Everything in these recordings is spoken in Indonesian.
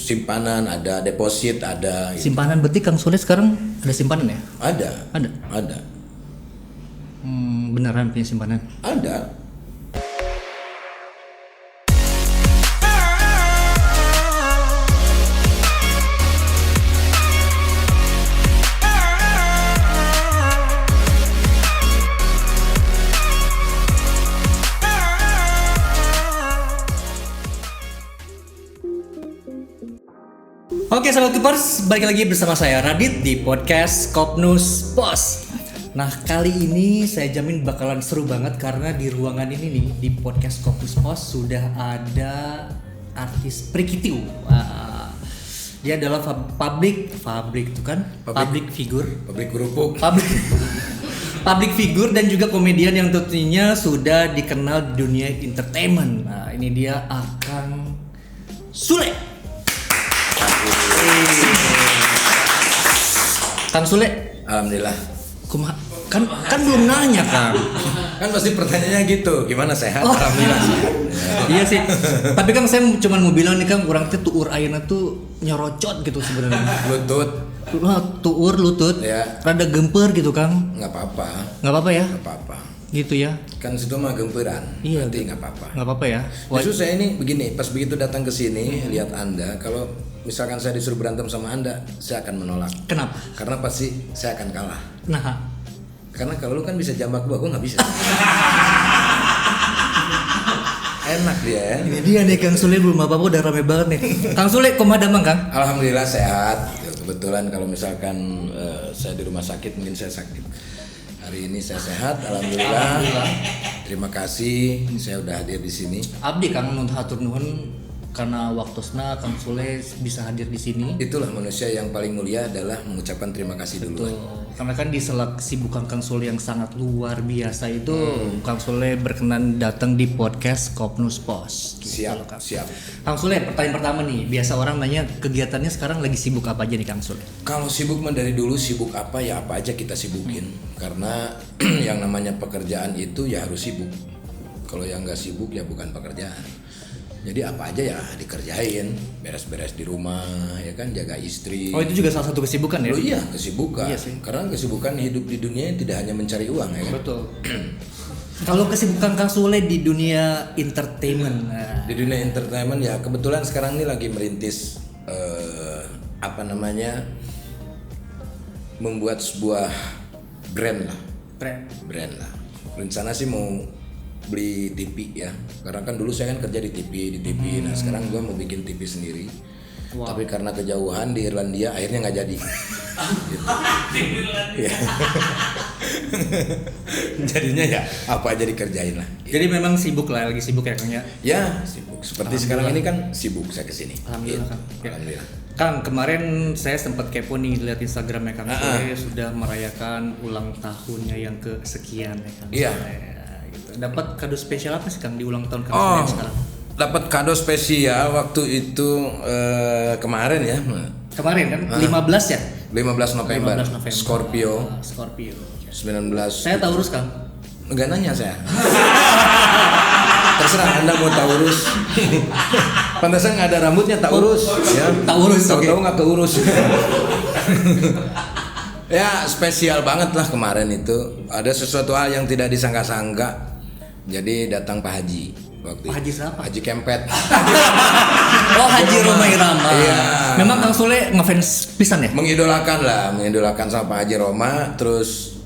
simpanan, ada deposit, ada. Simpanan berarti Kang Sule sekarang ada simpanan ya? Ada. Beneran punya simpanan? Ada. Oke sahabat Keepers, balik lagi bersama saya Radit di podcast Kopnus Pos. Nah kali ini saya jamin bakalan seru banget karena di ruangan ini nih di podcast Kopnus Pos sudah ada artis Prikitiu. Dia adalah public itu kan? Public figure. Public kerupuk. Public figure dan juga komedian yang tentunya sudah dikenal di dunia entertainment. Nah ini dia Kang Sule. Kang Sule, Alhamdulillah. Kan belum nanya Kang. Kan pasti pertanyaannya gitu, gimana sehat? Alhamdulillah sehat. Iya sih. Tapi Kang saya cuma mau bilang nih Kang, orang teh tuur ayeuna tuh nyorocot gitu sebenarnya. Lutut. Ya. Rada gemper gitu Kang. Nggak apa-apa. Nggak apa-apa ya? Nggak apa-apa. Gitu ya. Kan situ mah gemperan. Iya. Berarti nggak apa-apa. Nggak apa-apa ya. Justru saya ini begini, pas begitu datang ke sini lihat Anda, kalau misalkan saya disuruh berantem sama Anda, saya akan menolak. Kenapa? Karena pasti saya akan kalah. Nah. Karena kalau lu kan bisa jambak gua nggak bisa. Enak dia ya. Ini dia nih Kang Sule, belum apa-apa udah rame banget nih. Kang Sule kumaha damang Kang? Alhamdulillah sehat. Kebetulan kalau misalkan saya di rumah sakit mungkin saya sakit. Hari ini saya sehat, alhamdulillah. Terima kasih saya udah hadir di sini. Abdi Kang nuhun hatur nuhun karena waktosna Kang Sule bisa hadir di sini. Itulah manusia yang paling mulia adalah mengucapkan terima kasih dulu. Karena kan di sela kesibukan Kang Sule yang sangat luar biasa itu, Kang Sule berkenan datang di podcast Kopnus Pos. Siap. Kang Sule, pertanyaan pertama nih, biasa orang nanya kegiatannya sekarang lagi sibuk apa aja nih Kang Sule? Kalau sibuk mah dari dulu sibuk apa ya apa aja kita sibukin. Karena yang namanya pekerjaan itu ya harus sibuk. Kalau yang nggak sibuk ya bukan pekerjaan. Jadi apa aja ya dikerjain, beres-beres di rumah, ya kan, jaga istri. Oh itu juga salah satu kesibukan ya? Oh iya, kesibukan. Iya sih. Karena kesibukan hidup di dunia tidak hanya mencari uang ya kan. Betul. Kalau kesibukan Kang Sule di dunia entertainment. Di dunia entertainment ya kebetulan sekarang ini lagi merintis membuat sebuah brand lah. Rencana sih mau beli TV ya, karena kan dulu saya kan kerja di TV. Nah sekarang gua mau bikin TV sendiri. Wow. Tapi karena kejauhan di Irlandia akhirnya nggak jadi. Gitu. Ya. Jadinya ya apa aja dikerjain lah. Jadi memang sibuk lah, lagi sibuk ya Kang ya? Ya sibuk. Seperti sekarang ini kan sibuk saya kesini. Alhamdulillah Kang. Ya. Alhamdulillah. Kang, kemarin saya sempat kepo nih lihat Instagramnya Kang Sule sudah merayakan ulang tahunnya yang kesekian ya Kang. Iya. Dapat kado spesial apa sih Kang di ulang tahun Kang Sule sekarang? Dapat kado spesial waktu itu kemarin ya. Kemarin kan 15 ya? 15 November. Scorpio. 19. Saya Taurus Kang. Enggak nanya saya. Terserah Anda mau Taurus. Pantesan nggak ada rambutnya Taurus. Ya. Taurus. Tahu-tahu nggak keurus. Ya spesial banget lah kemarin itu. Ada sesuatu hal yang tidak disangka-sangka. Jadi datang Pak Haji waktu Pak Haji siapa? Haji Kempet. Oh Haji Roma Irama. Iya. Memang Kang Sule ngefans pisan ya? Mengidolakan sama Pak Haji Roma. Terus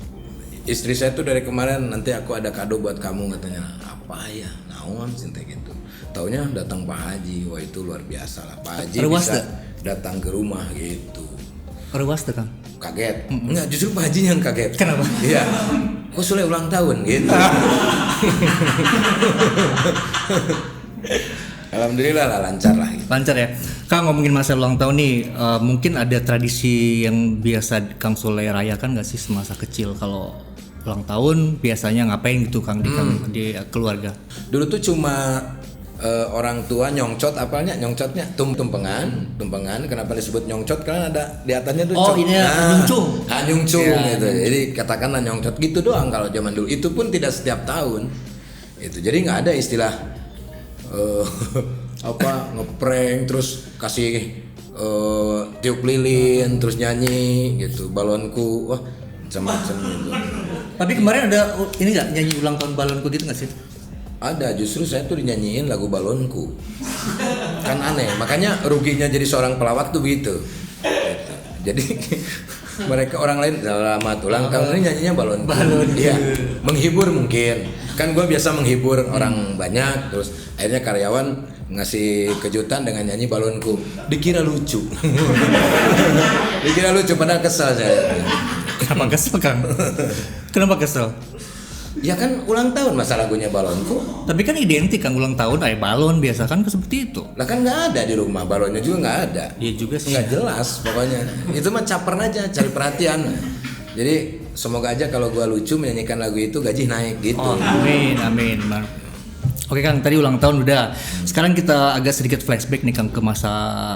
istri saya tuh dari kemarin, nanti aku ada kado buat kamu katanya. Apa ya? Naon cinta gitu. Taunya datang Pak Haji. Wah itu luar biasa lah. Pak Haji bisa datang ke rumah gitu. Rewas tuh Kang? Kaget. Enggak, justru Pak Haji yang kaget. Kenapa? Iya. Kok Sule ulang tahun gitu. Alhamdulillah lah lancar lah gitu. Lancar ya. Kang ngomongin masa ulang tahun nih, mungkin ada tradisi yang biasa Kang Sule rayakan nggak sih semasa kecil kalau ulang tahun biasanya ngapain gitu Kang di keluarga? Dulu tuh cuma orang tua nyongcot, apalnya nyongcotnya tumpengan. Kenapa disebut nyongcot? Karena ada di atasnya tuh nyungcung gitu. Jadi katakanlah nyongcot gitu doang kalau zaman dulu. Itu pun tidak setiap tahun. Itu jadi nggak ada istilah ngeprank terus kasih tiup lilin terus nyanyi gitu, balonku, wah macam-macam gitu. Tapi kemarin ada ini nggak nyanyi ulang tahun balonku gitu nggak sih? Ada, justru saya tuh dinyanyiin lagu balonku. Kan aneh, makanya ruginya jadi seorang pelawak tuh begitu. Gitu. Jadi mereka orang lain selamat ulang tahun ini nyanyinya balonku. Iya, menghibur mungkin. Kan gue biasa menghibur orang banyak, terus akhirnya karyawan ngasih kejutan dengan nyanyi balonku. Dikira lucu. Dikira lucu, padahal kesel saya. Kenapa kesel Kang? Kenapa kesel? Ya kan ulang tahun masa lagunya balonku. Tapi kan identik Kang ulang tahun balon biasa kan seperti itu. Lah kan nggak ada di rumah, balonnya juga nggak ada. Iya juga sih. Nggak jelas pokoknya. Itu mah caper aja, cari perhatian. Jadi semoga aja kalau gua lucu menyanyikan lagu itu gaji naik gitu. Oh, amin. Oke Kang, tadi ulang tahun udah. Sekarang kita agak sedikit flashback nih Kang ke masa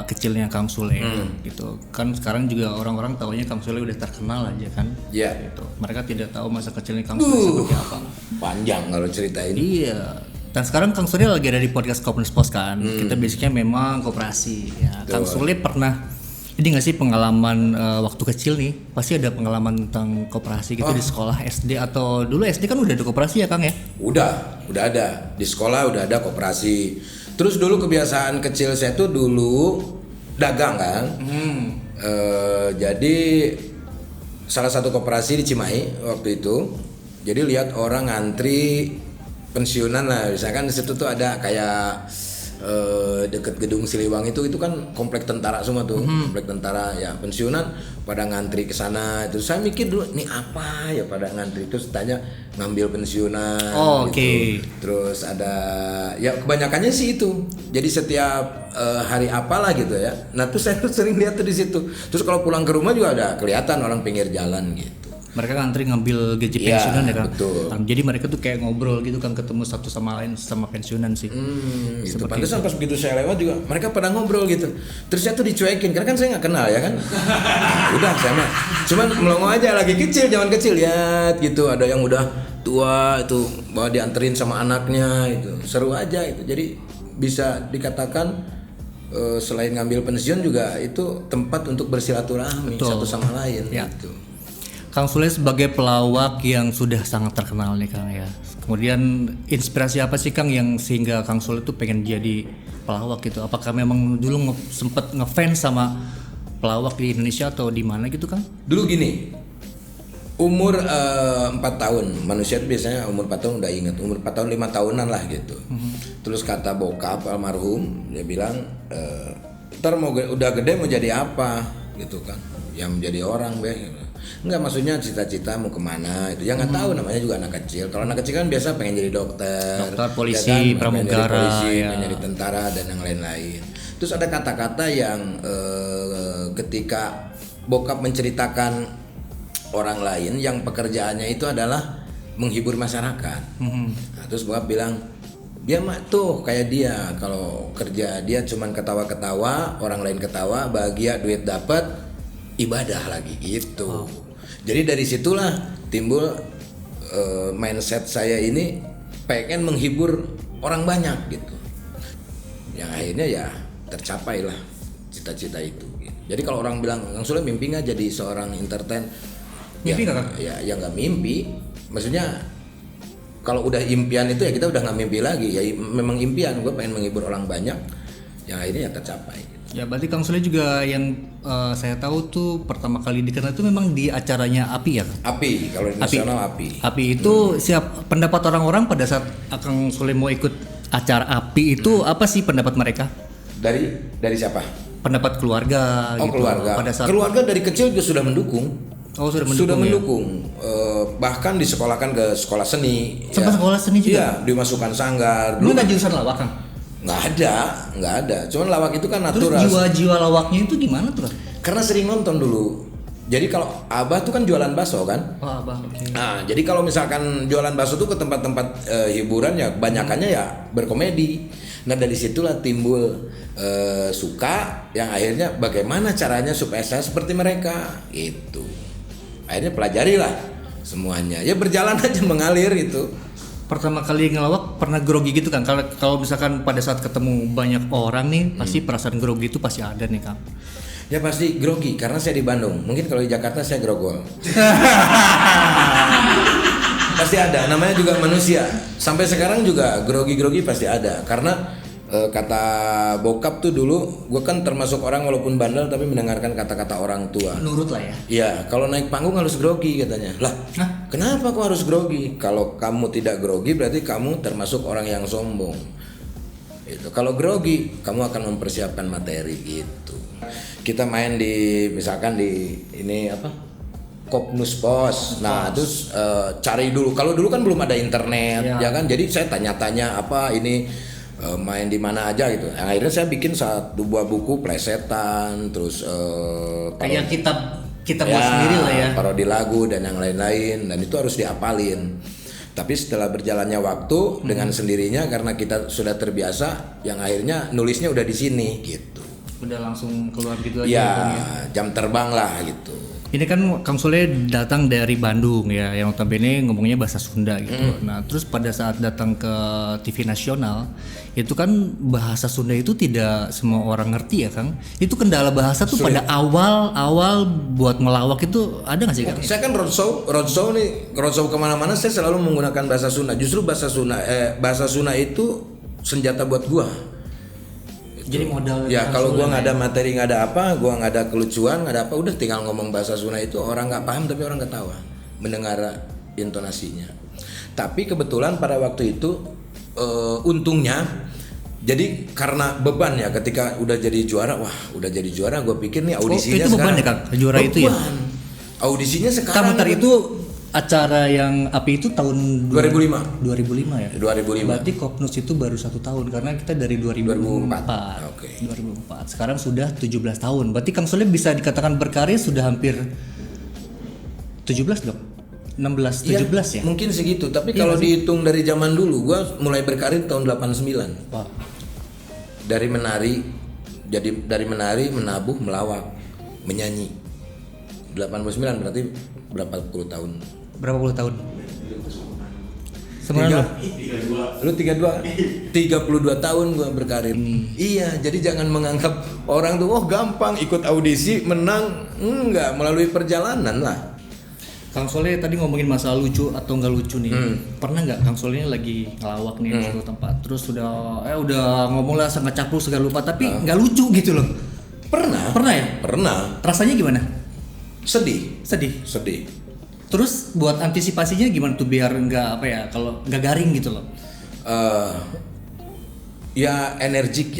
kecilnya Kang Sule gitu. Kan sekarang juga orang-orang taunya Kang Sule udah terkenal aja kan. Iya. Gitu. Mereka tidak tahu masa kecilnya Kang Sule seperti apa. Panjang kalau cerita ini. Iya. Dan sekarang Kang Sule lagi ada di podcast Kopnus Pos kan. Kita basicnya memang koperasi ya. Kang Sule pernah jadi nggak sih pengalaman waktu kecil nih? Pasti ada pengalaman tentang koperasi gitu di sekolah SD atau dulu SD kan udah ada koperasi ya Kang ya? Udah ada. Di sekolah udah ada koperasi. Terus dulu kebiasaan kecil saya tuh dulu dagang kan. Jadi salah satu koperasi di Cimahi waktu itu. Jadi lihat orang ngantri pensiunan lah. Misalkan di situ tuh ada kayak deket gedung Siliwangi itu kan komplek tentara semua tuh, komplek tentara ya, pensiunan pada ngantri ke sana. Terus saya mikir dulu ini apa ya pada ngantri, terus tanya ngambil pensiunan gitu. Oke. Terus ada ya kebanyakannya sih itu. Jadi setiap hari apalah gitu ya. Nah, terus saya tuh sering lihat tuh di situ. Terus kalau pulang ke rumah juga ada kelihatan orang pinggir jalan gitu. Mereka ngantri ngambil gaji pensiunan ya Kang. Betul. Jadi mereka tuh kayak ngobrol gitu kan, ketemu satu sama lain sama pensiunan sih. Gitu. Pantesan pas begitu saya lewat juga mereka pada ngobrol gitu. Terus saya tuh dicuekin karena kan saya nggak kenal ya kan. Udah saya mah cuman melongo aja, lagi kecil, zaman kecil lihat gitu, ada yang udah tua itu bawa dianterin sama anaknya, itu seru aja itu. Jadi bisa dikatakan selain ngambil pensiun juga itu tempat untuk bersilaturahmi satu sama lain gitu. Kang Sule sebagai pelawak yang sudah sangat terkenal nih Kang ya. Kemudian inspirasi apa sih Kang yang sehingga Kang Sule tuh pengen jadi pelawak gitu? Apakah memang dulu sempet ngefans sama pelawak di Indonesia atau di mana gitu Kang? Dulu gini, umur 4 tahun, manusia itu biasanya umur 4 tahun udah inget, umur 4 tahun 5 tahunan lah gitu. Terus kata bokap almarhum, dia bilang, ntar udah gede mau jadi apa gitu kan? Ya menjadi orang enggak, maksudnya cita-cita mau kemana itu ya nggak tahu, namanya juga anak kecil. Kalau anak kecil kan biasa pengen jadi dokter, polisi, ya kan? pramugara, pengen jadi tentara dan yang lain-lain. Terus ada kata-kata yang ketika bokap menceritakan orang lain yang pekerjaannya itu adalah menghibur masyarakat. Nah, terus bokap bilang, dia mah tuh kayak dia, kalau kerja dia cuman ketawa-ketawa, orang lain ketawa, bahagia, duit dapat, ibadah lagi gitu. Jadi dari situlah timbul mindset saya ini pengen menghibur orang banyak gitu. Yang akhirnya ya tercapai lah cita-cita itu. Jadi kalau orang bilang Kang Sule mimpi nggak jadi seorang entertain? Mimpi nggak? Ya nggak mimpi. Maksudnya kalau udah impian itu ya kita udah nggak mimpi lagi. Ya memang impian, gue pengen menghibur orang banyak. Yang akhirnya ya tercapai. Ya berarti Kang Sule juga yang saya tahu tuh pertama kali dikenal itu memang di acaranya API ya? API, kalau di nasional API. API itu siap pendapat orang-orang pada saat Kang Sule mau ikut acara API itu apa sih pendapat mereka? Dari siapa? Pendapat keluarga gitu. Keluarga. Pada saat keluarga dari kecil juga sudah mendukung. Oh, sudah mendukung. Bahkan disekolahkan ke sekolah seni. Sampai sekolah seni juga? Iya, dimasukkan sanggar. Lu nggak jurusan lawak Kang? Nggak ada. Cuman lawak itu kan natural. Terus jiwa-jiwa lawaknya itu gimana tuh? Karena sering nonton dulu. Jadi kalau Abah tuh kan jualan bakso kan. Oh Abah, oke. Nah, jadi kalau misalkan jualan bakso tuh ke tempat-tempat hiburan ya banyakannya ya berkomedi. Nah dari situlah timbul suka, yang akhirnya bagaimana caranya supaya saya seperti mereka gitu. Akhirnya pelajarilah semuanya. Ya berjalan aja mengalir itu. pertama kali ngelawak pernah grogi gitu kan? Kalau misalkan pada saat ketemu banyak orang nih, pasti perasaan grogi itu pasti ada nih Kang. Ya pasti grogi karena saya di Bandung. Mungkin kalau di Jakarta saya grogol. Pasti ada, namanya juga manusia. Sampai sekarang juga grogi-grogi pasti ada. Karena kata bokap tuh dulu, gue kan termasuk orang walaupun bandel tapi mendengarkan kata-kata orang tua. Nurut lah ya. Iya, kalau naik panggung harus grogi katanya. Lah, kenapa kok harus grogi? Kalau kamu tidak grogi berarti kamu termasuk orang yang sombong. Itu. Kalau grogi, kamu akan mempersiapkan materi gitu. Kita main di misalkan di ini apa? Kopnus Pos. Nah, terus cari dulu. Kalau dulu kan belum ada internet, ya kan? Jadi saya tanya-tanya apa ini main di mana aja gitu. Akhirnya saya bikin satu buah buku plesetan, terus kayak kita buat sendiri lah ya. Parodi lagu dan yang lain-lain, dan itu harus diapalin. Tapi setelah berjalannya waktu dengan sendirinya karena kita sudah terbiasa, yang akhirnya nulisnya udah di sini gitu. Udah langsung keluar gitu aja. Ya, jam terbang lah gitu. Ini kan Kang Sule datang dari Bandung ya, yang notabene ngomongnya bahasa Sunda gitu. Nah, terus pada saat datang ke TV nasional, itu kan bahasa Sunda itu tidak semua orang ngerti ya, Kang. Itu kendala bahasa tuh pada awal buat melawak itu ada nggak sih, Kang? Saya kan roadshow kemana-mana saya selalu menggunakan bahasa Sunda. Justru bahasa Sunda itu senjata buat gua. Jadi modal ya kalau gua nggak ada materi, nggak ada apa, gua nggak ada kelucuan, nggak ada apa, udah tinggal ngomong bahasa Sunda itu orang nggak paham tapi orang ketawa mendengar intonasinya. Tapi kebetulan pada waktu itu untungnya jadi karena beban ya ketika udah jadi juara, gue pikir nih audisinya itu beban sekarang. Ya Kang, juara beban. Itu ya. Audisinya sekarang. Bentar itu acara yang api itu tahun 2005 ya. 2005. Berarti Kopnus itu baru 1 tahun karena kita dari 2004. Oke. 2004. Sekarang sudah 17 tahun. Berarti Kang Sule bisa dikatakan berkarir sudah hampir 17 dong. 16 17 ya. Mungkin segitu, tapi kalau dihitung dari zaman dulu gua mulai berkarir tahun 89. Wah. Dari menari menabuh, melawak, menyanyi. 89 berarti berapa puluh tahun? Berapa puluh tahun? Sebenarnya lu 32 tahun gua berkarir. Iya, jadi jangan menganggap orang tuh gampang ikut audisi menang, enggak, melalui perjalanan lah. Kang Sole tadi ngomongin masalah lucu atau enggak lucu nih. Pernah nggak Kang Sole ini lagi ngelawak nih di suatu tempat, terus udah ngomong lah sangat capluk segala lupa tapi nggak lucu gitu loh. Pernah ya? Pernah. Rasanya gimana? Sedih. Terus buat antisipasinya gimana tuh biar nggak kalau nggak garing gitu loh? Ya energik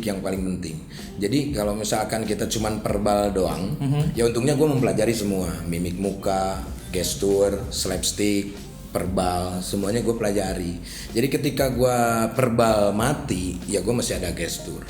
yang paling penting. Jadi kalau misalkan kita cuman verbal doang, ya untungnya gue mempelajari semua, mimik muka, gestur, slapstick, verbal, semuanya gue pelajari. Jadi ketika gue verbal mati, ya gue masih ada gestur,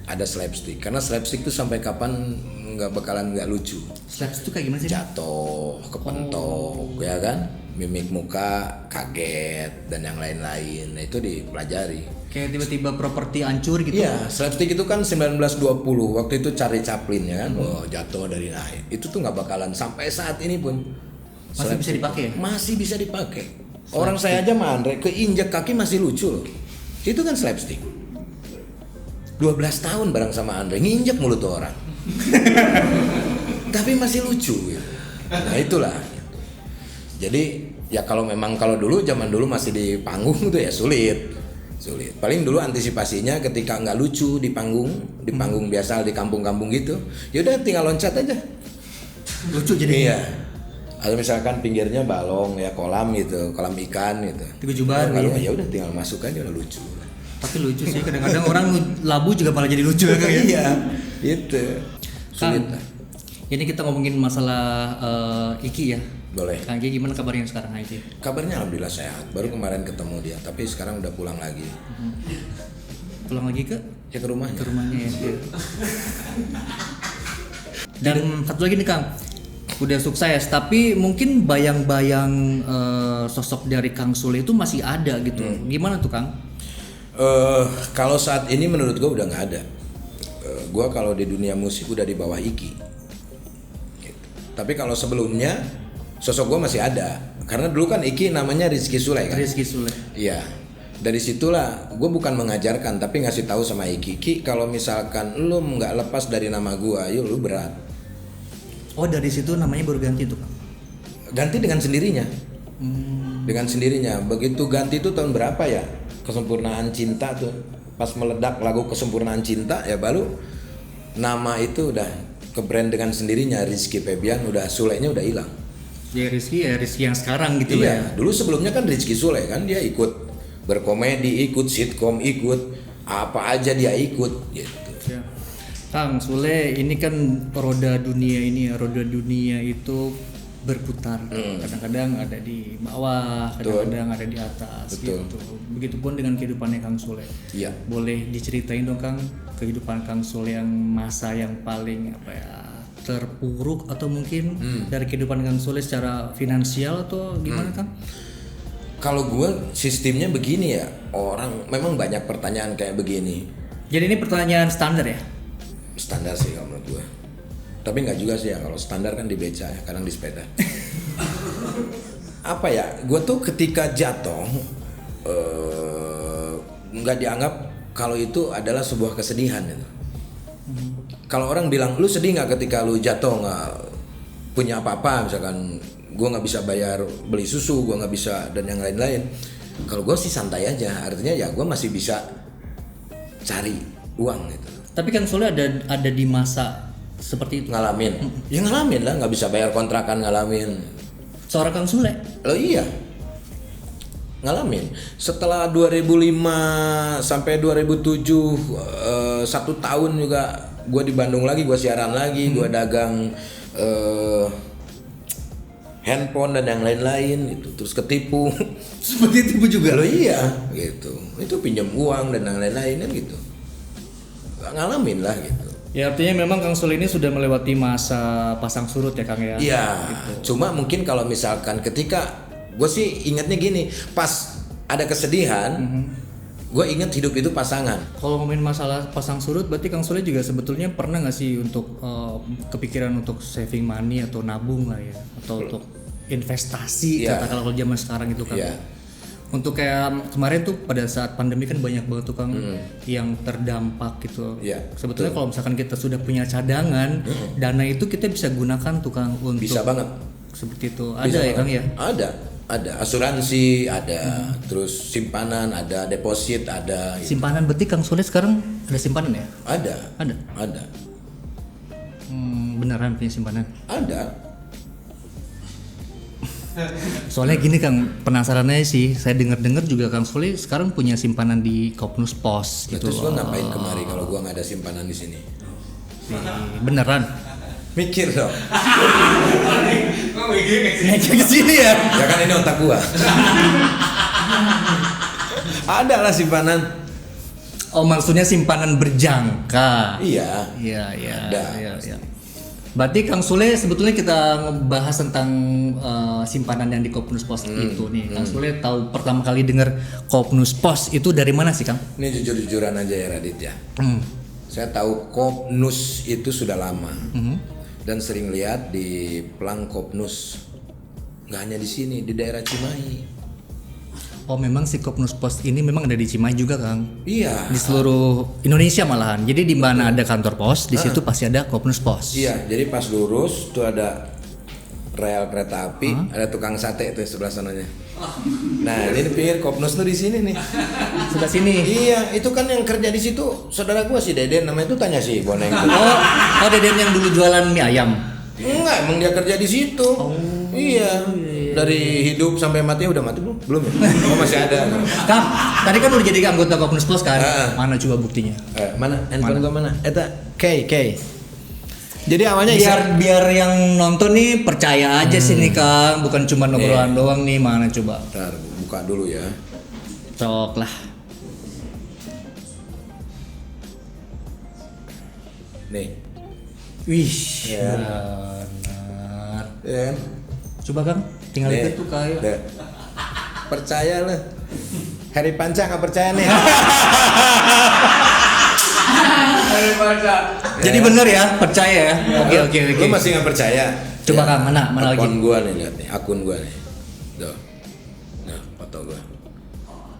ada slapstick. Karena slapstick tuh sampai kapan nggak lucu. Slapstick tuh kayak gimana sih? Jatuh, kepentok, ya kan? Mimik muka, kaget dan yang lain-lain. Nah, itu dipelajari. Kayak tiba-tiba properti hancur gitu. Iya, slapstick itu kan 1920. Waktu itu Charlie Chaplin ya kan. Jatuh dari naik. Itu tuh nggak bakalan sampai saat ini pun. Masih bisa dipakai ya? Masih bisa dipakai. Orang saya aja sama Andre keinjak kaki masih lucu loh. Itu kan slapstick. 12 tahun bareng sama Andre nginjek mulut orang. Tapi masih lucu gitu. Nah itulah. Jadi ya kalau zaman dulu masih di panggung tuh ya sulit. Paling dulu antisipasinya ketika nggak lucu di panggung biasa di kampung-kampung gitu, yaudah tinggal loncat aja. Lucu jadi. Iya. Atau misalkan pinggirnya balong ya kolam ikan gitu. Tiba-tiba ya udah tinggal masuk aja udah lucu. Tapi lucu sih kadang-kadang orang labu juga malah jadi lucu kan ya. Iya. Gitu. Sulit. Ini kita ngomongin masalah Iki ya. Boleh. Kang Iki gimana kabarnya sekarang Iki? Kabarnya alhamdulillah sehat. Baru kemarin ketemu dia, tapi sekarang udah pulang lagi. Pulang lagi ke? Ya ke rumahnya. Ke rumahnya ya. Dan satu lagi nih Kang, udah sukses, tapi mungkin bayang-bayang sosok dari Kang Sule itu masih ada gitu. Gimana tuh Kang? Kalau saat ini menurut gue udah nggak ada. Gue kalau di dunia musik udah di bawah Iki. Gitu. Tapi kalau sebelumnya sosok gue masih ada Karena dulu kan Iki namanya Rizky Sule kan. Rizky Sule. Iya. Dari situlah gue bukan mengajarkan tapi ngasih tahu sama Iki, Ki kalau misalkan lu nggak lepas dari nama gue, ayo lu berat. Oh dari situ namanya baru ganti tuh Kang? Ganti dengan sendirinya. Dengan sendirinya. Begitu ganti itu tahun berapa ya? Kesempurnaan Cinta tuh. Pas meledak lagu Kesempurnaan Cinta ya baru nama itu udah ke brand dengan sendirinya. Rizky Febian udah Sule-nya udah hilang. Ya Rizky yang sekarang gitu Iya, ya. dulu sebelumnya kan Rizky Sule kan dia ikut berkomedi, ikut sitkom, ikut apa aja dia ikut gitu. Ya. Kang Sule ini kan roda dunia itu berputar. Kadang-kadang ada di bawah, kadang-kadang ada di atas. Betul. Gitu. Begitupun dengan kehidupannya Kang Sule. Iya. Boleh diceritain dong Kang kehidupan Kang Sule yang masa yang paling terpuruk atau mungkin dari kehidupan Kang Sule secara finansial atau gimana Kang? Kalau gue sistemnya begini ya, orang memang banyak pertanyaan kayak begini. Jadi ini pertanyaan standar ya? Standar sih kalau menurut gue. Tapi nggak juga sih ya, kalau standar kan di beca ya, kadang di sepeda. Apa ya, gue tuh ketika jatuh nggak dianggap kalau itu adalah sebuah kesedihan gitu. Kalau orang bilang, lu sedih nggak ketika lu jatuh nggak punya apa-apa, misalkan gue nggak bisa bayar beli susu, gue nggak bisa dan yang lain-lain. Kalau gue sih santai aja, artinya ya gue masih bisa cari uang gitu. Tapi Kang Sule ada di masa seperti itu. Ngalamin, ya ngalamin lah, nggak bisa bayar kontrakan ngalamin. Seorang Kang Sule? Oh iya, ngalamin. Setelah 2005 sampai 2007 1 tahun juga gue di Bandung lagi, gue siaran lagi, gue dagang handphone dan yang lain-lain gitu, terus ketipu. Seperti tipu juga? Loh iya, gitu. Itu pinjam uang dan yang lain-lain kan gitu. Ngalamin lah gitu. Ya artinya memang Kang Sule ini sudah melewati masa pasang surut ya Kang ya? Iya, gitu. Cuma mungkin kalau misalkan ketika gue sih ingatnya gini, pas ada kesedihan, gue ingat hidup itu pasangan. Kalau ngomongin masalah pasang surut, berarti Kang Sule juga sebetulnya pernah nggak sih untuk kepikiran untuk saving money atau nabung lah ya, atau untuk investasi katakanlah kalau zaman sekarang itu kan? Iya. Untuk kayak kemarin tuh pada saat pandemi kan banyak banget tuh Kang yang terdampak gitu. Iya, Sebetulnya kalau misalkan kita sudah punya cadangan, dana itu kita bisa gunakan tuh Kang untuk Bisa banget. seperti itu. Bisa Ada ya banget. Kang ya? Ada asuransi, ada terus simpanan, ada deposit, ada. Gitu. Simpanan berarti Kang Sule sekarang ada simpanan ya? Ada. Ada. Beneran punya simpanan? Ada. Soalnya gini Kang, penasarannya sih, saya dengar juga Kang Sule sekarang punya simpanan di Kopnus Pos gitu. Terus lo ngapain kemari kalau gua nggak ada simpanan di sini? Beneran? Mikir dong. Ngecek ke sini ya? Ya kan ini otak gua. Ada lah simpanan. Oh maksudnya simpanan berjangka? Iya. Ada. Iya. Berarti Kang Sule sebetulnya kita ngebahas tentang simpanan yang di Kopnus Pos itu nih. Kang Sule tahu pertama kali dengar Kopnus Pos itu dari mana sih Kang? Ini jujur-jujuran aja ya Radit ya. Saya tahu Kopnus itu sudah lama dan sering lihat di pelang Kopnus. Nggak hanya di sini, di daerah Cimahi. Oh memang si Kopnus Pos ini memang ada di Cimahi juga Kang? Iya. Di seluruh Indonesia malahan. Jadi di mana ada kantor pos, di situ pasti ada Kopnus Pos. Iya, jadi pas lurus tuh ada rel kereta api, ada tukang sate tuh sebelah sananya. Nah, ini pinggir Kopnus tuh di sini nih. Sebelah sini. Iya, itu kan yang kerja di situ saudara gua si Deden, namanya itu tanya si Boneng. Oh Deden yang dulu jualan mie ayam. Enggak, emang dia kerja di situ. Iya. Dari hidup sampai mati udah mati belum? Belum ya? Oh, masih ada. Kang, tadi kan udah jadi anggota Kopnus Pos kan? Mana coba buktinya? Mana? Handphone gua mana? Eta K. Jadi awalnya biar yang nonton nih percaya aja sih nih Kang, bukan cuma obrolan doang nih. Mana coba? Bentar, buka dulu ya. Cok lah. Nih. Wih, Ya. benar. Ya. Coba Kang, tinggal lihat tuh kayak. Percaya lah. Harry Panca nggak percaya nih. Harry Panca. Jadi bener ya, percaya ya. Oke. Lu masih nggak percaya? Coba Kang, mana lagi? Akun gua nih, lihat nih, akun gua nih. Tuh. Nah, foto gue.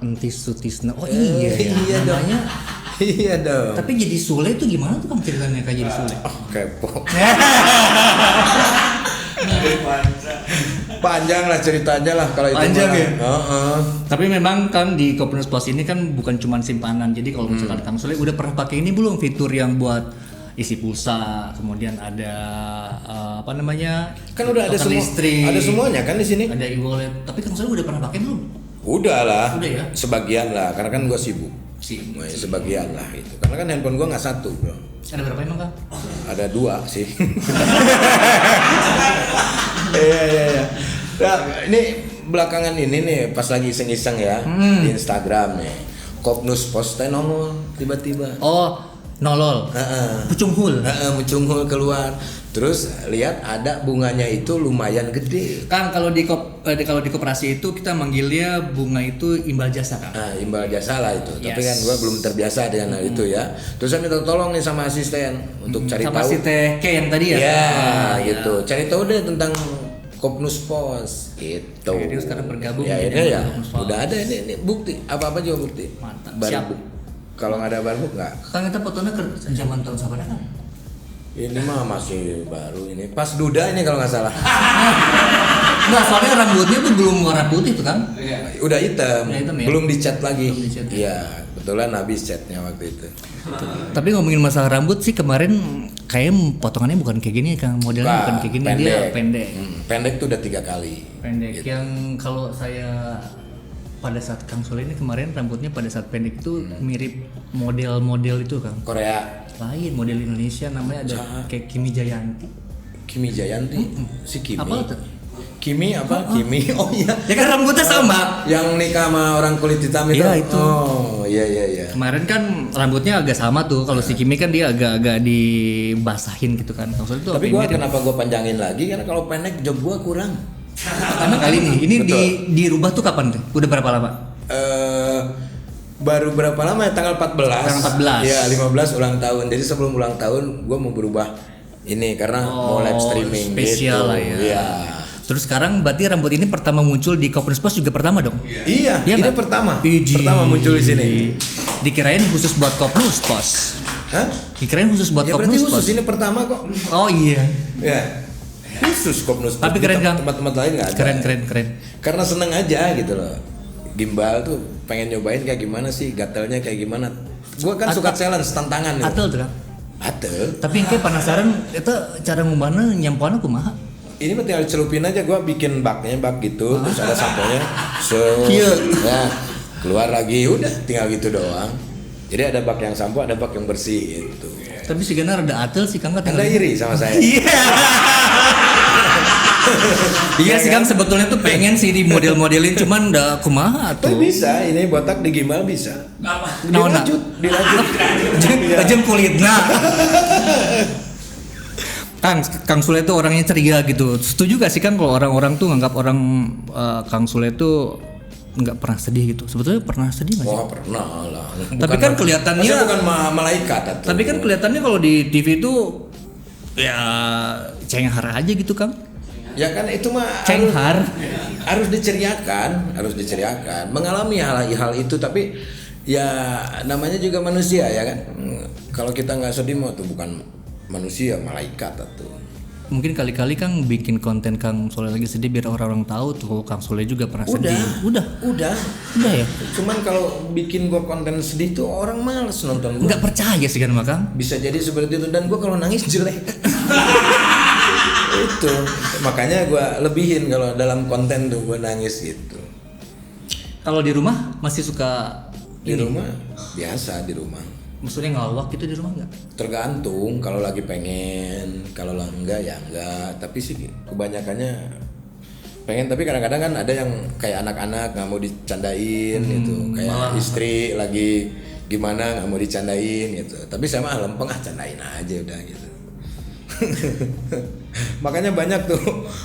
Entis Sutisna. Oh iya ya. Iya dong. Namanya. Iya dong. Tapi jadi Sule itu gimana tuh Kang ceritanya kayak jadi Sule? Oh, kepo. Panjang lah ceritanya lah kalau itu. Panjang mah. ya? Heeh. Tapi memang kan di Kopnus Pos ini kan bukan cuma simpanan. Jadi kalau misalkan Kang Sule udah pernah pakai ini belum fitur yang buat isi pulsa, kemudian ada apa namanya? Kan udah ada token semua. listrik, Ada semuanya kan di sini. ada e-wallet. Tapi Kang Sule udah pernah pakai belum? Udah lah. Udah ya? Sebagian lah, karena kan gue sibuk. Sibuk. Nah, ya, sebagian lah itu. Karena kan handphone gue nggak satu, bro. Ada berapa emang Kang? Ada 2 sih. Iya. Nah, ini belakangan ini nih pas lagi iseng-iseng ya di Instagram nih. Kopnus post nongol tiba-tiba. Oh, nolol. Pucunghul. Muncul keluar. Terus lihat ada bunganya itu lumayan gede. Kang kalau kalau di koperasi itu kita manggilnya bunga itu imbal jasa Kang. Nah, imbal jasa lah itu. Yes. Tapi kan gua belum terbiasa dengan hal itu ya. Terus saya minta tolong nih sama asisten untuk cari Sama tahu. si Teh K yang tadi ya. Ya, Ya. gitu. Cari tahu deh tentang Kopnus Pos gitu. Oke, dia sekarang bergabung ya, jadi ini ya. Kopnus Pos. Udah ada ini bukti. Apa-apa juga bukti. Mantap. Barbuk. Kalau nggak ada barbuk nggak. Kang kita fotonya ke zaman tahun sabana kan? Ini mah masih baru ini. Pas duda ini kalau nggak salah. Enggak, soalnya rambutnya tuh belum warna putih tuh Kang. Udah hitam. Udah hitam ya? Belum dicat lagi. Belum dicat. Iya, kebetulan habis catnya waktu itu. Tapi ngomongin masalah rambut sih kemarin kayak potongannya bukan kayak gini Kang, modelnya bukan kayak gini, dia pendek. Pendek tuh udah 3 kali. Pendek. Gitu. Yang kalau saya pada saat Kang Sule ini kemarin rambutnya pada saat pendek itu mirip model-model itu Kang. Korea. Lain model Indonesia namanya ada kayak Kimi Jayanti. Kimi Jayanti. Si Kimi. Apa tuh? Kimi apa? Kimi. Oh iya. Ya kan rambutnya sama. Yang nikah sama orang kulit hitam itu. Iya, itu. Oh, iya. Kemarin kan rambutnya agak sama tuh. Kalau si Kimi kan dia agak-agak dibasahin gitu kan. Kang Sule itu Tapi gua kenapa gua panjangin lagi karena kalau pendek job gua kurang. pertama kali nih. Ini dirubah tuh kapan tuh? Udah berapa lama? Baru berapa lama ya? Tanggal 14. Tanggal 14. Iya, 15 ulang tahun. Jadi sebelum ulang tahun gua mau berubah ini karena mau live streaming spesial gitu. lah ya. Iya. Terus sekarang berarti rambut ini pertama muncul di Kopnus Pos juga pertama dong? Iya, ini nggak? pertama. Iji. Pertama muncul di sini. Dikirain khusus buat Kopnus Pos. Hah? Dikirain khusus buat Ya berarti Kopnus Pos. khusus ini pertama kok. Oh iya. Ya. Khusus Kopnus Pos. Tapi keren, Kang. Tempat-tempat lain nggak ada. Keren. Karena seneng aja gitu loh. Gimbal tuh pengen nyobain kayak gimana sih, gatelnya kayak gimana. Gua kan suka challenge, tantangan nih. Atel tuh kan. Atel. Tapi yang kayak penasaran itu cara ngubahnya nyampuannya kumaha? Ini mah tinggal celupin aja, gua bikin bak gitu, terus ada samponya. Iya. Ya, keluar lagi, udah tinggal gitu doang. Jadi ada bak yang sampo, ada bak yang bersih gitu. Tapi si Gana rada atel sih Kang. Anda iri sama saya. Iya sih Kang, sebetulnya tuh pengen sih di model-modelin cuman udah kumaha Tapi tuh. bisa, ini botak di gimbal bisa. Dilajut. Tajam kulitnya. Kang Sule itu orangnya ceria gitu. Setuju gak sih Kang kalau orang-orang tuh nganggap orang Kang Sule itu nggak pernah sedih gitu? Sebetulnya pernah sedih nggak sih? Oh pernah lah. Tapi kan kelihatannya. Masa bukan malaikat atau. Tapi kan kelihatannya kalau di TV itu ya cenghar aja gitu Kang. Ya kan itu mah Cenghar. harus diceriakan. Mengalami hal itu tapi ya namanya juga manusia ya kan. Kalau kita nggak sedih mah tuh bukan manusia, malaikat atau. Mungkin kali-kali Kang bikin konten Kang Sule lagi sedih biar orang-orang tahu tuh Kang Sule juga pernah sedih. Udah ya. Cuman kalau bikin gua konten sedih tuh orang males nonton gua. Nggak percaya sih kan Kang. Bisa jadi seperti itu dan gua kalau nangis jelek. Itu makanya gua lebihin kalau dalam konten tuh gua nangis gitu. Kalau di rumah masih suka Di rumah biasa di rumah. maksudnya ngelawak gitu di rumah nggak? Tergantung kalau lagi pengen, kalau lah enggak ya enggak. Tapi sih kebanyakannya pengen, tapi kadang-kadang kan ada yang kayak anak-anak nggak mau dicandain gitu, kayak istri lagi gimana nggak mau dicandain gitu. Tapi saya mah lempeng candain aja udah gitu. Makanya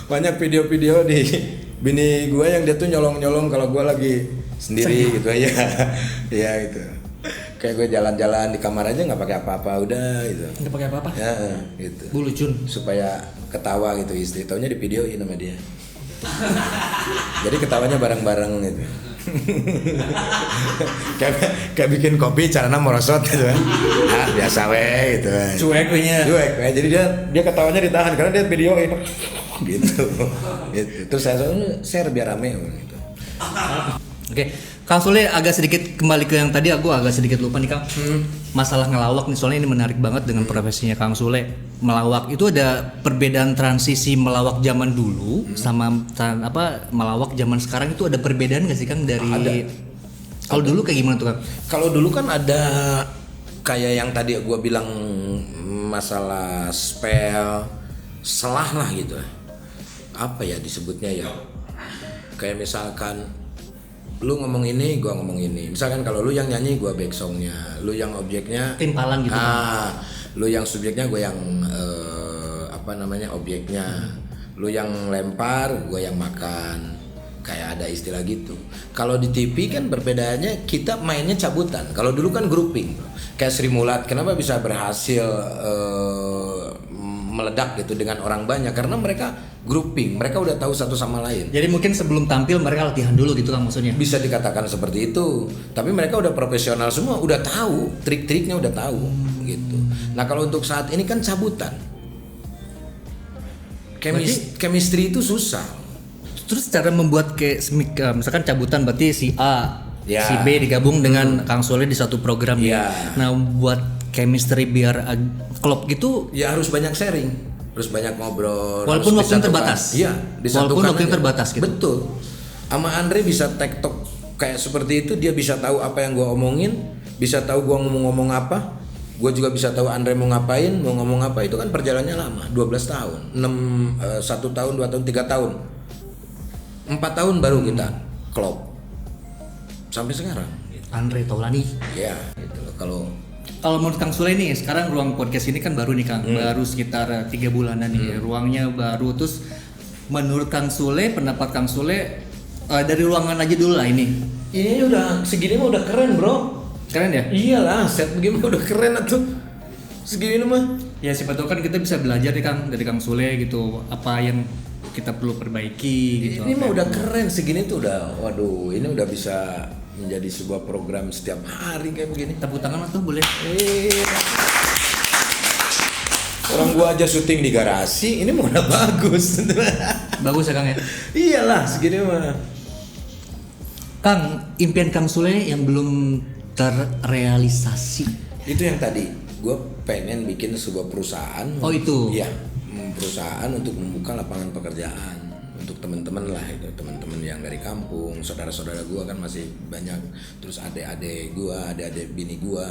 banyak video-video di bini gue yang dia tuh nyolong-nyolong kalau gue lagi sendiri gitu aja. Ya gitu. Kayak gue jalan-jalan di kamar aja nggak pakai apa-apa udah gitu. Nggak pakai apa-apa? Ya gitu. Bu lucun. Supaya ketawa gitu istri. Taunya di videoin sama dia. Jadi ketawanya bareng-bareng gitu. kayak bikin kopi caranya merosot gitu kan. Biasa we gitu kan. Cuek kayaknya. Cuek. Jadi dia ketawanya ditahan karena dia videoin gitu. Gitu. Terus saya share biar rame gitu. Oke, Kang Sule agak sedikit kembali ke yang tadi, aku agak sedikit lupa nih Kang. Masalah ngelawak nih, soalnya ini menarik banget dengan profesinya Kang Sule. Melawak itu ada perbedaan transisi melawak zaman dulu sama melawak zaman sekarang, itu ada perbedaan nggak sih Kang dari? Ada. Kalau dulu kayak gimana tuh Kang? Kalau dulu kan ada kayak yang tadi gua bilang masalah spell, selah lah gitu. Apa ya disebutnya ya? Kayak misalkan lu ngomong ini, gua ngomong ini. Misalkan kalau lu yang nyanyi, gua back songnya. Lu yang objeknya timpalan gitu. Lu yang subjeknya, gua yang objeknya. Lu yang lempar, gua yang makan. Kayak ada istilah gitu. Kalau di TV kan perbedaannya kita mainnya cabutan. Kalau dulu kan grouping. Kayak Sri Mulat, kenapa bisa berhasil meledak gitu dengan orang banyak, karena mereka grouping, mereka udah tahu satu sama lain. Jadi mungkin sebelum tampil mereka latihan dulu gitu Kang maksudnya? Bisa dikatakan seperti itu, tapi mereka udah profesional semua, udah tahu trik-triknya, udah tahu gitu. Nah kalau untuk saat ini kan cabutan, chemistry itu susah. Terus cara membuat kayak misalkan cabutan berarti si A, ya, si B digabung dengan Kang Sule di satu program ya. Nah buat chemistry biar klop gitu ya harus banyak sharing, harus banyak ngobrol. Walaupun waktu yang terbatas. Iya, walaupun waktu yang terbatas gitu. Betul. Sama Andre bisa tektok kayak seperti itu, dia bisa tahu apa yang gua omongin, bisa tahu gua ngomong apa. Gua juga bisa tahu Andre mau ngapain, mau ngomong apa. Itu kan perjalanannya lama, 12 tahun. 1 tahun, 2 tahun, 3 tahun. 4 tahun baru kita klop. Sampai sekarang. Andre Taulani. Ya, gitu loh. Kalau menurut Kang Sule nih, sekarang ruang podcast ini kan baru nih Kang, baru sekitar 3 bulanan nih, ruangnya baru. Terus menurut Kang Sule, pendapat Kang Sule dari ruangan aja dulu lah ini. Ini udah segini mah udah keren bro. Keren ya? Iyalah, set begini udah keren atuh. Segini mah. Ya siapa tahu kan kita bisa belajar nih Kang dari Kang Sule gitu, apa yang kita perlu perbaiki gitu. Ini mah udah keren, segini tuh udah, waduh, ini udah bisa menjadi sebuah program setiap hari kayak begini. Tepuk tangan tuh boleh. Orang gua aja syuting di garasi, ini mah udah bagus. Bagus ya Kang ya? Iyalah, segini mah. Kang, impian Kang Sule yang belum terrealisasi. Itu yang tadi, gua pengen bikin sebuah perusahaan. Oh itu? Iya, perusahaan untuk membuka lapangan pekerjaan untuk teman-teman lah, itu teman-teman yang dari kampung, saudara-saudara gua kan masih banyak, terus adik-adik gua, adik-adik bini gua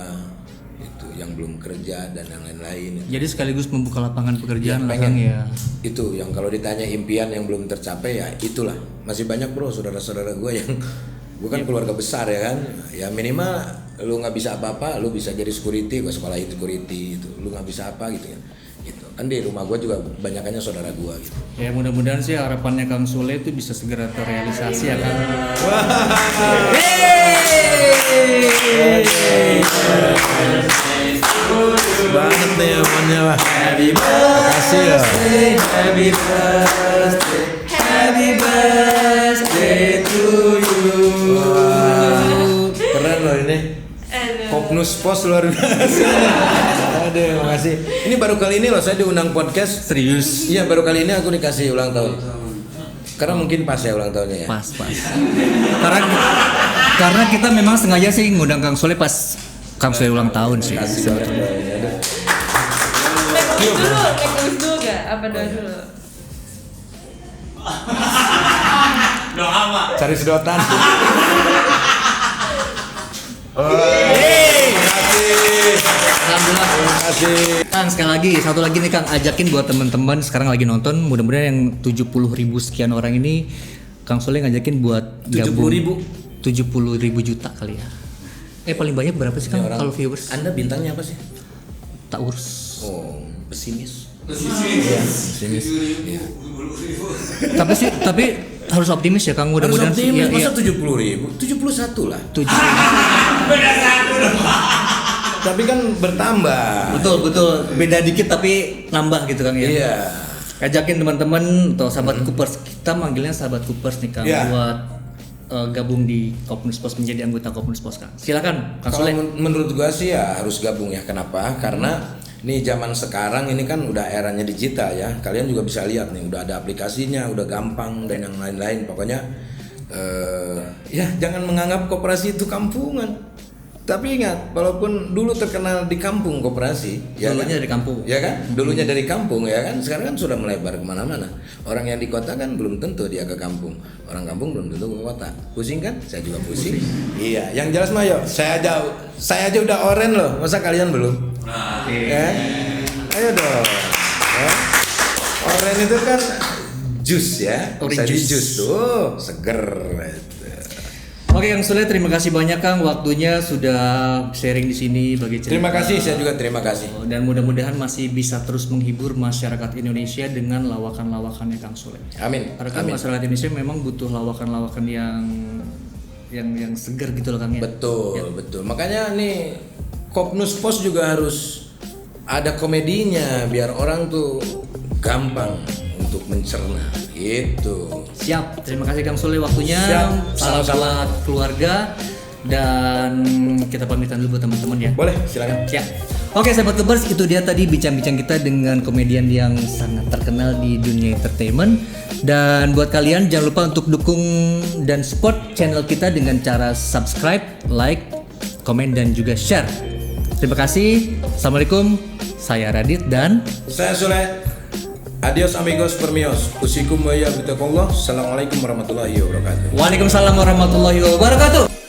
itu yang belum kerja dan yang lain-lain. Jadi sekaligus membuka lapangan pekerjaan ya, lah Kang ya. Itu yang kalau ditanya impian yang belum tercapai ya itulah. Masih banyak bro saudara-saudara gua yang gua kan keluarga besar ya kan. Ya minimal lu nggak bisa apa-apa, lu bisa jadi security, gua sekolah security itu. Lu nggak bisa apa gitu kan. Gitu. Kan di rumah gue juga banyakannya saudara gue gitu. Ya mudah-mudahan sih harapannya Kang Sule itu bisa segera terrealisasi ya Kang. Banget nih omonnya lah. Happy birthday, happy birthday, happy birthday to you. Keren loh ini. Kopnus Pos luar biasa. Aduh, makasih. Ini baru kali ini loh saya diundang podcast. Serius? Iya, baru kali ini aku dikasih ulang tahun. Karena mungkin pas ya ulang tahunnya ya. Pas. Karena kita memang sengaja sih ngundang Kang Sule pas Kang Sule ulang tahun sih. Kasih banget. Make dulu gak? Apa doa dulu? Doa apa? Cari sedotan. Alhamdulillah. Terima kasih. Kang sekali lagi, satu lagi nih Kang, ajakin buat teman-teman sekarang lagi nonton, mudah-mudahan yang 70.000 sekian orang ini Kang Sule ngajakin buat 70.000? 70.000 juta kali ya. Paling banyak berapa sih Kang kalau viewers? Anda bintangnya apa sih? Tak urus. Oh, pesimis. Pesimis. Iya. Tapi harus optimis ya Kang, mudah-mudahan Harus optimis, ya, masa 70.000? 71 lah. 7. Beda satu dong. Tapi kan bertambah. Betul, beda dikit tapi nambah gitu Kang ya. Iya. ajakin teman-teman atau sahabat Coopers, kita manggilnya sahabat Coopers nih Kang, Iya. buat gabung di Kopnus Pos, menjadi anggota Kopnus Pos Kang. Silakan Kang Kalau Sule. menurut gua sih ya harus gabung ya. Kenapa? Karena nih zaman sekarang ini kan udah eranya digital ya. Kalian juga bisa lihat nih, udah ada aplikasinya, udah gampang dan yang lain-lain. Pokoknya ya jangan menganggap koperasi itu kampungan. Tapi ingat, walaupun dulu terkenal di kampung koperasi, ya Dulunya kan? dari kampung. Ya kan? Dulunya dari kampung, ya kan? Sekarang kan sudah melebar kemana-mana. Orang yang di kota kan belum tentu dia ke kampung. Orang kampung belum tentu ke kota. Pusing kan? Saya juga pusing. Iya, yang jelas mah yuk, saya aja udah oren loh. Masa kalian belum? Nah, Ya? Ayo dong. Ya? Oren itu kan jus ya. Orange Bisa di juice. jus tuh, seger. Oke Kang Sule, terima kasih banyak Kang waktunya sudah sharing di sini bagi cerita. Terima kasih, saya juga terima kasih. Dan mudah-mudahan masih bisa terus menghibur masyarakat Indonesia dengan lawakan-lawakannya Kang Sule. Amin. Karena kan Amin. masyarakat Indonesia memang butuh lawakan-lawakan yang segar gitu loh Kang ya. Betul, betul. Makanya nih Kopnus Pos juga harus ada komedinya biar orang tuh gampang untuk mencerna gitu. Siap, terima kasih Kang Sule waktunya. Siap, Salam sama-sama. buat keluarga dan kita pamitan dulu buat teman-teman ya. Boleh, silakan. Siap. Oke sahabat Kebers, itu dia tadi bincang-bincang kita dengan komedian yang sangat terkenal di dunia entertainment. Dan buat kalian jangan lupa untuk dukung dan support channel kita dengan cara subscribe, like, komen dan juga share. Terima kasih. Assalamualaikum. Saya Radit dan Saya Sule. Adios amigos permios. Usikum wa ya bitakullah. Assalamualaikum warahmatullahi wabarakatuh. Waalaikumsalam warahmatullahi wabarakatuh.